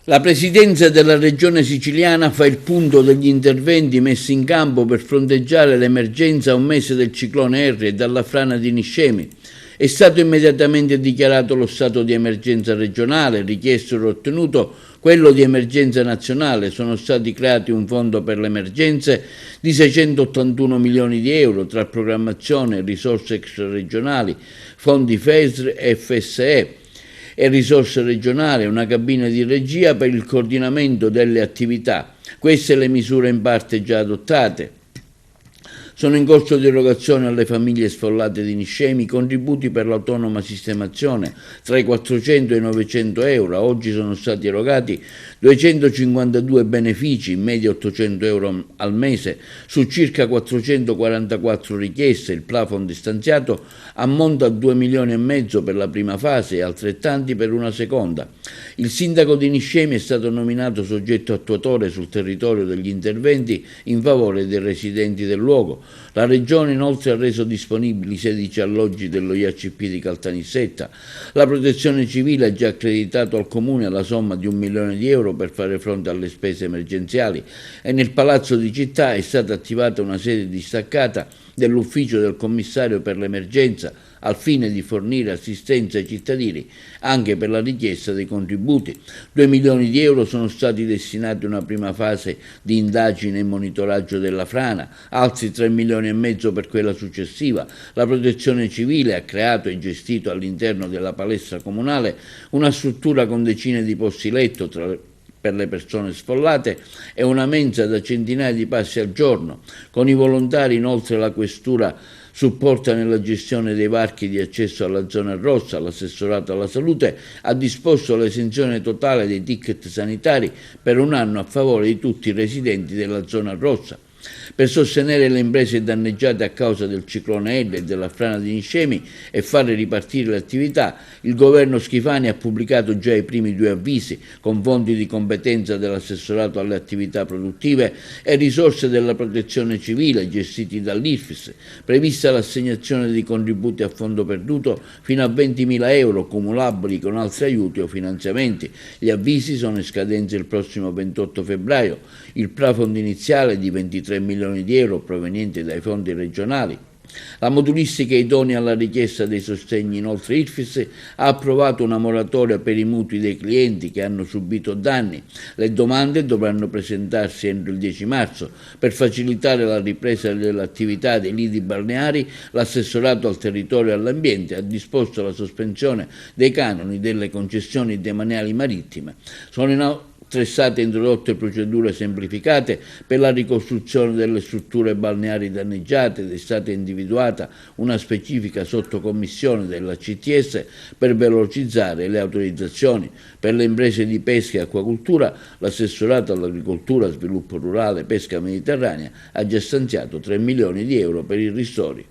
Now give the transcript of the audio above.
La Presidenza della Regione Siciliana fa il punto degli interventi messi in campo per fronteggiare l'emergenza a un mese del ciclone R e dalla frana di Niscemi. È stato immediatamente dichiarato lo stato di emergenza regionale, richiesto e ottenuto quello di emergenza nazionale. Sono stati creati un fondo per le emergenze di 681 milioni di euro tra programmazione, risorse extraregionali, fondi FESR e FSE e risorse regionali, una cabina di regia per il coordinamento delle attività. Queste le misure in parte già adottate. Sono in corso di erogazione alle famiglie sfollate di Niscemi contributi per l'autonoma sistemazione tra i 400 e i 900 euro. Oggi sono stati erogati 252 benefici, in media 800 euro al mese, su circa 444 richieste. Il plafond stanziato ammonta a 2 milioni e mezzo per la prima fase e altrettanti per una seconda. Il sindaco di Niscemi è stato nominato soggetto attuatore sul territorio degli interventi in favore dei residenti del luogo. La Regione inoltre ha reso disponibili 16 alloggi dello IACP di Caltanissetta. La Protezione Civile ha già accreditato al Comune la somma di 1 milione di euro per fare fronte alle spese emergenziali e nel Palazzo di Città è stata attivata una sede distaccata dell'ufficio del commissario per l'emergenza al fine di fornire assistenza ai cittadini anche per la richiesta dei contributi. 2 milioni di euro sono stati destinati a una prima fase di indagine e monitoraggio della frana, altri 3 milioni e mezzo per quella successiva. La Protezione Civile ha creato e gestito all'interno della palestra comunale una struttura con decine di posti letto per le persone sfollate e una mensa da centinaia di passi al giorno. Con i volontari inoltre la questura supporta nella gestione dei varchi di accesso alla zona rossa. L'assessorato alla salute ha disposto l'esenzione totale dei ticket sanitari per un anno a favore di tutti i residenti della zona rossa. Per sostenere le imprese danneggiate a causa del ciclone L e della frana di Niscemi e fare ripartire le attività, il governo Schifani ha pubblicato già i primi 2 avvisi con fondi di competenza dell'assessorato alle attività produttive e risorse della Protezione Civile gestiti dall'IRFIS, prevista l'assegnazione di contributi a fondo perduto fino a 20.000 euro cumulabili con altri aiuti o finanziamenti. Gli avvisi sono in scadenza il prossimo 28 febbraio. Il plafond iniziale è di 23 milioni di euro provenienti dai fondi regionali. La modulistica idonea alla richiesta dei sostegni inoltre IRFIS ha approvato una moratoria per i mutui dei clienti che hanno subito danni. Le domande dovranno presentarsi entro il 10 marzo. Per facilitare la ripresa dell'attività dei lidi balneari, l'assessorato al territorio e all'ambiente ha disposto la sospensione dei canoni delle concessioni demaniali marittime. Sono state introdotte procedure semplificate per la ricostruzione delle strutture balneari danneggiate ed è stata individuata una specifica sottocommissione della CTS per velocizzare le autorizzazioni. Per le imprese di pesca e acquacultura, l'assessorato all'agricoltura, sviluppo rurale e pesca mediterranea ha già stanziato 3 milioni di euro per i ristori.